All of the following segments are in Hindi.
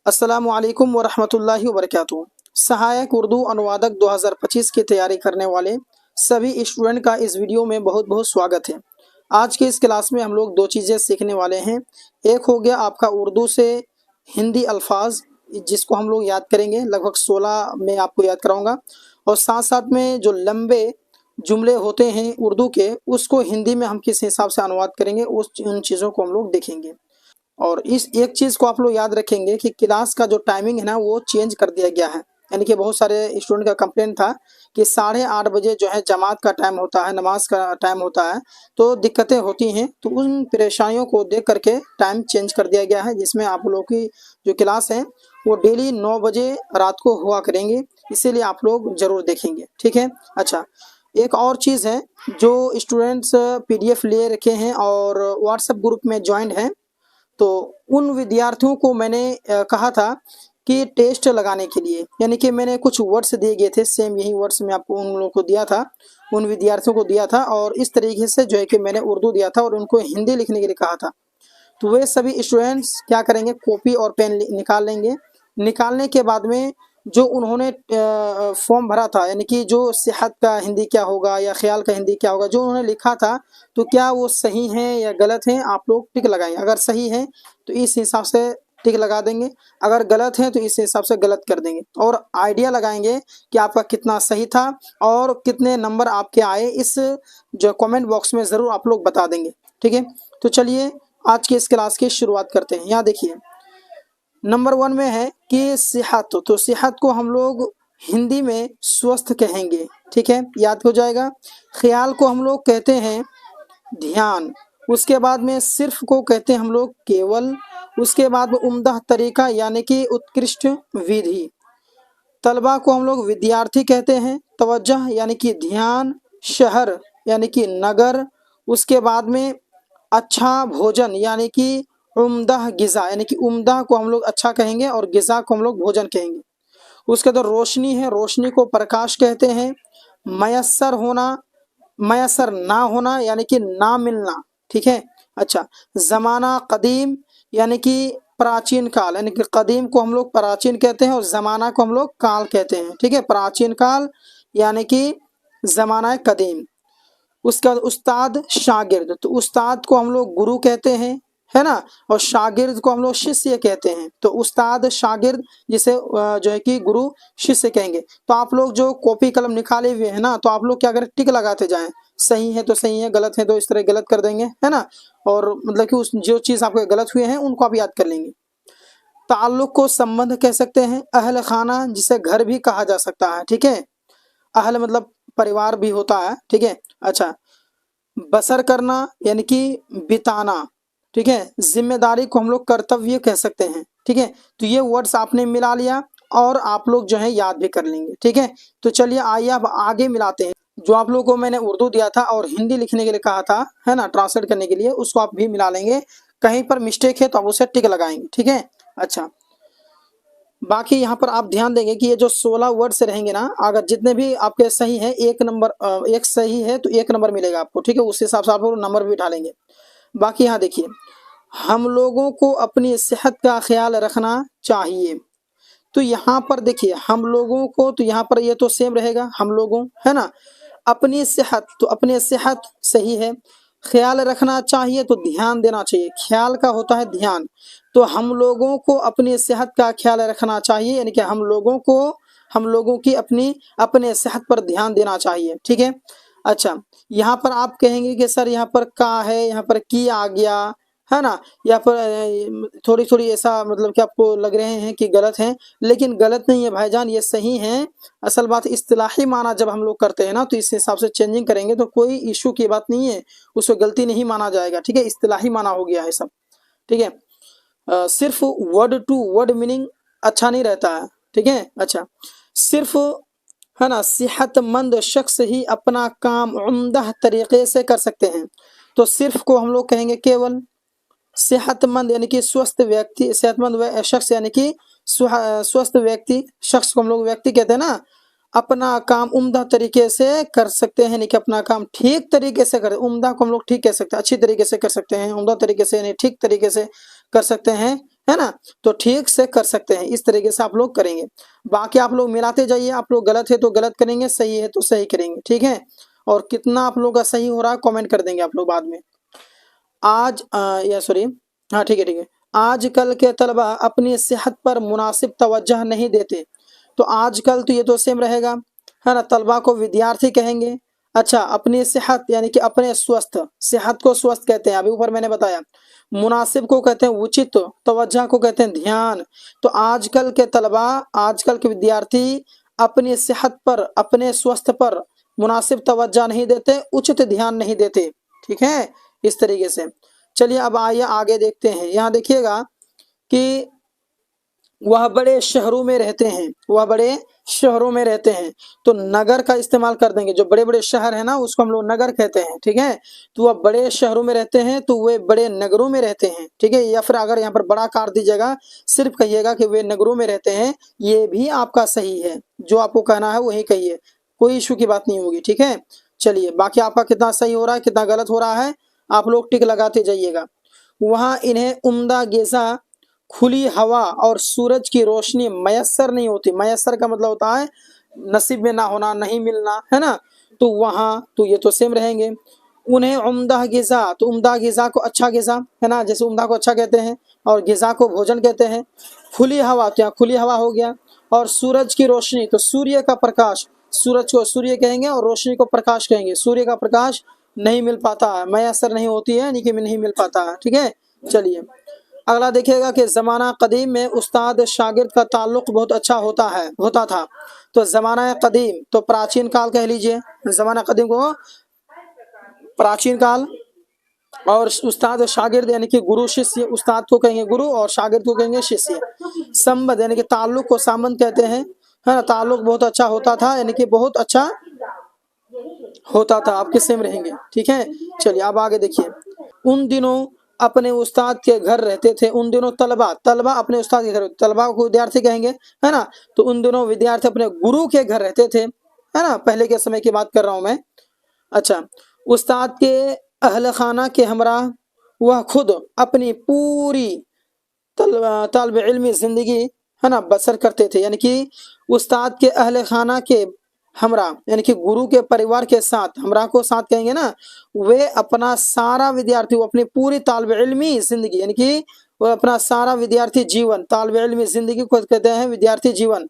अस्सलामुअलैकुम वरहमतुल्लाहि वबरकातुहू। सहायक उर्दू अनुवादक 2025 की तैयारी करने वाले सभी स्टूडेंट का इस वीडियो में बहुत बहुत स्वागत है। आज के इस क्लास में हम लोग दो चीज़ें सीखने वाले हैं। एक हो गया आपका उर्दू से हिंदी अल्फाज, जिसको हम लोग याद करेंगे, लगभग 16 में आपको याद कराऊंगा, और साथ साथ में जो लंबे जुमले होते हैं उर्दू के, उसको हिंदी में हम किस हिसाब से अनुवाद करेंगे, उन चीज़ों को हम लोग देखेंगे। और इस एक चीज़ को आप लोग याद रखेंगे कि क्लास का जो टाइमिंग है ना, वो चेंज कर दिया गया है। यानी कि बहुत सारे स्टूडेंट का कंप्लेंट था कि 8:30 बजे जो है जमात का टाइम होता है, नमाज का टाइम होता है, तो दिक्कतें होती हैं। तो उन परेशानियों को देख करके टाइम चेंज कर दिया गया है, जिसमें आप लोगों की जो क्लास है वो डेली 9 बजे रात को हुआ करेंगे। इसीलिए आप लोग ज़रूर देखेंगे, ठीक है। अच्छा, एक और चीज़ है, जो स्टूडेंट्स PDF ले रखे हैं और व्हाट्सएप ग्रुप में ज्वाइंट हैं, तो उन विद्यार्थियों को मैंने कहा था कि टेस्ट लगाने के लिए, यानी कि मैंने कुछ वर्ड्स दिए गए थे, सेम यही वर्ड्स मैं आपको उन लोगों को दिया था, उन विद्यार्थियों को दिया था, और इस तरीके से जो है कि मैंने उर्दू दिया था और उनको हिंदी लिखने के लिए कहा था। तो वे सभी स्टूडेंट्स क्या करेंगे, कॉपी और पेन निकाल लेंगे। निकालने के बाद में जो उन्होंने फॉर्म भरा था, यानी कि जो सेहत का हिंदी क्या होगा या ख्याल का हिंदी क्या होगा, जो उन्होंने लिखा था, तो क्या वो सही है या गलत है, आप लोग टिक लगाएंगे। अगर सही है तो इस हिसाब से टिक लगा देंगे, अगर गलत है तो इस हिसाब से गलत कर देंगे, और आइडिया लगाएंगे कि आपका कितना सही था और कितने नंबर आपके आए। इस जो कमेंट बॉक्स में ज़रूर आप लोग बता देंगे, ठीक है। तो चलिए आज की इस क्लास की शुरुआत करते हैं। यहाँ देखिए, नंबर 1 में है कि सेहत, तो सेहत को हम लोग हिंदी में स्वस्थ कहेंगे, ठीक है, याद हो जाएगा। ख्याल को हम लोग कहते हैं ध्यान। उसके बाद में सिर्फ को कहते हैं हम लोग केवल। उसके बाद में उम्दा तरीका यानी कि उत्कृष्ट विधि। तलबा को हम लोग विद्यार्थी कहते हैं। तवज्जह यानी कि ध्यान। शहर यानी कि नगर। उसके बाद में अच्छा भोजन यानी कि उम्दा गिज़ा, यानी कि उम्दा को हम लोग अच्छा कहेंगे और गिज़ा को हम लोग भोजन कहेंगे। उसके बाद रोशनी है, रोशनी को प्रकाश कहते हैं। मयस्सर होना, मयस्सर ना होना यानी कि ना मिलना, ठीक है। अच्छा, ज़माना कदीम यानी कि प्राचीन काल, यानी कि कदीम को हम लोग प्राचीन कहते हैं और ज़माना को हम लोग काल कहते हैं, ठीक है। प्राचीन काल यानी कि ज़माना कदीम। उसके बाद उस्ताद शागिर्द, तो उस्ताद को हम लोग गुरु कहते हैं, है ना, और शागिर्द को हम लोग शिष्य कहते हैं। तो उस्ताद शागिर्द, जिसे जो है कि गुरु शिष्य कहेंगे। तो आप लोग जो कॉपी कलम निकाले हुए हैं ना, तो आप लोग क्या करें, टिक लगाते जाएं। सही है तो सही है, गलत है तो इस तरह गलत कर देंगे, है ना। और मतलब कि उस जो चीज़ आपके गलत हुए हैं उनको आप याद कर लेंगे। ताल्लुक को संबंध कह सकते हैं। अहल खाना, जिसे घर भी कहा जा सकता है, ठीक है। अहल मतलब परिवार भी होता है, ठीक है। अच्छा, बसर करना यानी कि बिताना, ठीक है। जिम्मेदारी को हम लोग कर्तव्य कह सकते हैं, ठीक है। तो ये वर्ड्स आपने मिला लिया और आप लोग जो है याद भी कर लेंगे, ठीक है। तो चलिए आइए अब आगे मिलाते हैं। जो आप लोगों को मैंने उर्दू दिया था और हिंदी लिखने के लिए कहा था, है ना, ट्रांसलेट करने के लिए, उसको आप भी मिला लेंगे। कहीं पर मिस्टेक है तो आप उसे टिक लगाएंगे, ठीक है। अच्छा, बाकी यहाँ पर आप ध्यान देंगे कि ये जो 16 वर्ड्स रहेंगे ना, अगर जितने भी आपके सही हैं, एक नंबर, एक सही है तो 1 नंबर मिलेगा आपको, ठीक है। उस हिसाब से आप लोग नंबर भी उठालेंगे। बाकी यहाँ देखिए, हम लोगों को अपनी सेहत का ख्याल रखना चाहिए। तो यहाँ पर देखिए, हम लोगों को, तो यहाँ पर ये तो सेम रहेगा, हम लोगों, है ना। अपनी सेहत, तो अपनी सेहत सही है। ख्याल रखना चाहिए तो ध्यान देना चाहिए, ख्याल का होता है ध्यान। तो हम लोगों को अपनी सेहत का ख्याल रखना चाहिए, यानी कि हम लोगों को, हम लोगों की अपने सेहत पर ध्यान देना चाहिए, ठीक है। अच्छा, यहाँ पर आप कहेंगे कि सर यहाँ पर का है, यहाँ पर की आ गया, है ना, यहाँ पर थोड़ी थोड़ी ऐसा मतलब कि आपको लग रहे हैं कि गलत हैं, लेकिन गलत नहीं है भाईजान, ये सही हैं। असल बात इस्तिलाही माना जब हम लोग करते हैं ना, तो इस हिसाब से चेंजिंग करेंगे तो कोई इशू की बात नहीं है, उसको गलती नहीं माना जाएगा, ठीक है। इस्तिलाही माना हो गया है सब, ठीक है। सिर्फ वर्ड टू वर्ड मीनिंग अच्छा नहीं रहता है, ठीक है। अच्छा, सिर्फ, है ना, सेहतमंद शख्स ही अपना काम उम्दा तरीके से कर सकते हैं। तो सिर्फ को हम लोग कहेंगे केवल। सेहतमंद यानी कि स्वस्थ व्यक्ति, सेहतमंद शख्स यानी कि स्वस्थ व्यक्ति, शख्स को हम लोग व्यक्ति कहते हैं ना। अपना काम उम्दा तरीके से कर सकते हैं, यानी कि अपना काम ठीक तरीके से कर, उम्दा को हम लोग ठीक कह सकते हैं, अच्छी तरीके से कर सकते हैं। उम्दा तरीके से यानी ठीक तरीके से कर सकते हैं, है ना। तो ठीक से कर सकते हैं, इस तरीके से आप लोग करेंगे। बाकी आप लोग मिलाते जाइए, आप लोग गलत है तो गलत करेंगे, सही है तो सही करेंगे, ठीक है। और कितना आप लोग का सही हो रहा है कमेंट कर देंगे आप लोग बाद में। आज या सॉरी, हाँ ठीक है ठीक है। आजकल के तलबा अपनी सेहत पर मुनासिब तवज्जो नहीं देते। तो आजकल तो ये तो सेम रहेगा, है ना। तलबा को विद्यार्थी कहेंगे। अच्छा, अपनी सेहत यानी कि अपने स्वस्थ, सेहत को स्वस्थ कहते हैं, अभी ऊपर मैंने बताया। मुनासिब को कहते हैं उचित, तवज्जो को कहते हैं ध्यान। तो आजकल के तलबा, आजकल के विद्यार्थी अपनी सेहत पर, अपने स्वास्थ्य पर मुनासिब तवज्जो नहीं देते, उचित ध्यान नहीं देते, ठीक है, इस तरीके से। चलिए अब आइए आगे देखते हैं। यहाँ देखिएगा कि वह बड़े शहरों में रहते हैं, वह बड़े शहरों में रहते हैं। तो नगर का इस्तेमाल कर देंगे, जो बड़े बड़े शहर है ना उसको हम लोग नगर कहते हैं, ठीक है। तो वह बड़े शहरों में रहते हैं, तो वे बड़े नगरों में रहते हैं, ठीक है। या फिर अगर यहाँ पर बड़ा कार दीजिएगा, सिर्फ कहिएगा कि वे नगरों में रहते हैं, ये भी आपका सही है। जो आपको कहना है वही कहिए, कोई इशू की बात नहीं होगी, ठीक है। चलिए बाकी आपका कितना सही हो रहा है कितना गलत हो रहा है आप लोग टिक लगाते जाइएगा। वहाँ इन्हें उम्दा ग़िज़ा, खुली हवा और सूरज की रोशनी मयसर नहीं होती। मयसर का मतलब होता है नसीब में ना होना, नहीं मिलना, है ना। तो वहाँ तो ये तो सेम रहेंगे। उन्हें उम्दा ग़िज़ा, तो उम्दा ग़िज़ा को अच्छा ग़िज़ा, है ना, जैसे उम्दा को अच्छा कहते हैं और ग़िज़ा को भोजन कहते हैं। खुली हवा, तो यहाँ खुली हवा हो गया। और सूरज की रोशनी, तो सूर्य का प्रकाश, सूरज को सूर्य कहेंगे और रोशनी को प्रकाश कहेंगे। सूर्य का प्रकाश नहीं मिल पाता है, मयसर नहीं होती है, यानी कि नहीं मिल पाता है, ठीक है। चलिए अगला देखिएगा कि ज़माना कदीम में उस्ताद शागिर्द का ताल्लुक बहुत अच्छा होता था। तो ज़माना कदीम तो प्राचीन काल कह लीजिए, ज़माना कदीम को प्राचीन काल। और उस्ताद शागिर्द यानी कि गुरु शिष्य, उस्ताद को कहेंगे गुरु और शागिर्द को कहेंगे शिष्य। संबंध यानी कि ताल्लुक को संबंध कहते हैं, है ना। ताल्लुक बहुत अच्छा होता था, यानी कि बहुत अच्छा होता था, आपके सेम रहेंगे, ठीक है। चलिए अब आगे देखिए। उन दिनों अपने उस्ताद के घर रहते थे। उन दिनों तलबा अपने उस्ताद के घर, तलबा को विद्यार्थी कहेंगे, है ना। तो उन दिनों विद्यार्थी अपने गुरु के घर रहते थे, है ना, पहले के समय की बात कर रहा हूं मैं। अच्छा, उस्ताद के अहल खाना के हमरा वह खुद अपनी पूरी तालिब इल्मी जिंदगी, है ना, बसर करते थे। यानी कि उस्ताद के अहल खाना के हमरा यानी कि गुरु के परिवार के साथ, हमरा को साथ कहेंगे ना, वे अपना सारा विद्यार्थी, वो अपनी पूरी तालिब इल्मी जिंदगी, यानी कि वो अपना सारा विद्यार्थी जीवन, तालिब इल्मी जिंदगी को कहते हैं विद्यार्थी जीवन,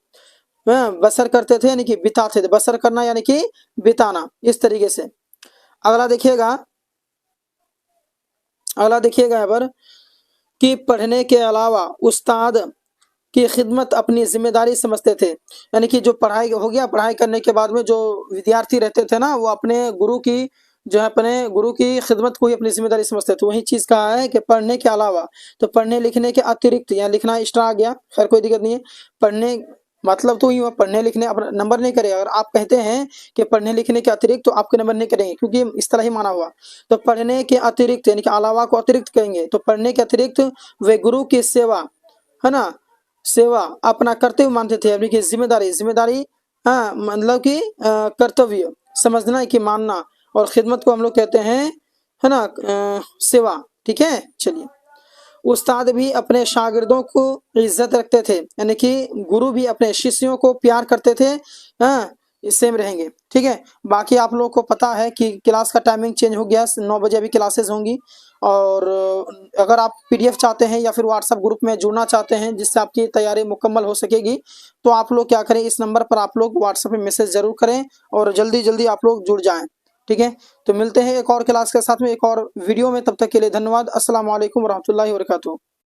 बसर करते थे, यानी कि बिताते थे। बसर करना यानी कि बिताना, इस तरीके से। अगला देखिएगा, यहाँ पर कि पढ़ने के अलावा उस्ताद की खिदमत अपनी जिम्मेदारी समझते थे। यानी कि जो पढ़ाई हो गया, पढ़ाई करने के बाद में जो विद्यार्थी रहते थे ना, वो अपने गुरु की, जो है अपने गुरु की खिदमत को ही अपनी जिम्मेदारी समझते थे। वही चीज़ कहा है कि पढ़ने के अलावा, तो पढ़ने लिखने के अतिरिक्त, यहाँ लिखना एक्स्ट्रा आ गया, खैर कोई दिक्कत नहीं है। पढ़ने मतलब तो ही पढ़ने लिखने अपना नंबर नहीं करेगा। अगर आप कहते हैं कि पढ़ने लिखने के अतिरिक्त, तो आपके नंबर नहीं करेंगे, क्योंकि इस तरह ही माना हुआ। तो पढ़ने के अतिरिक्त यानी कि अलावा को अतिरिक्त कहेंगे। तो पढ़ने के अतिरिक्त वे गुरु की सेवा, है ना, सेवा अपना कर्तव्य मानते थे, यानी कि जिम्मेदारी, हाँ, मतलब कि कर्तव्य समझना है कि मानना। और खिदमत को हम लोग कहते हैं, है ना, सेवा, ठीक है। चलिए उस्ताद भी अपने शागिर्दों को इज्जत रखते थे, यानी कि गुरु भी अपने शिष्यों को प्यार करते थे, हाँ, सेम रहेंगे, ठीक है। बाकी आप लोगों को पता है कि क्लास का टाइमिंग चेंज हो गया, 9 बजे अभी क्लासेस होंगी। और अगर आप पीडीएफ चाहते हैं या फिर व्हाट्सएप ग्रुप में जुड़ना चाहते हैं जिससे आपकी तैयारी मुकम्मल हो सकेगी, तो आप लोग क्या करें, इस नंबर पर आप लोग व्हाट्सएप में मैसेज जरूर करें और जल्दी जल्दी आप लोग जुड़ जाएं, ठीक है। तो मिलते हैं एक और क्लास के साथ में, एक और वीडियो में। तब तक के लिए धन्यवाद। अस्सलाम वालेकुम रहमतुल्लाहि व बरकातुहू।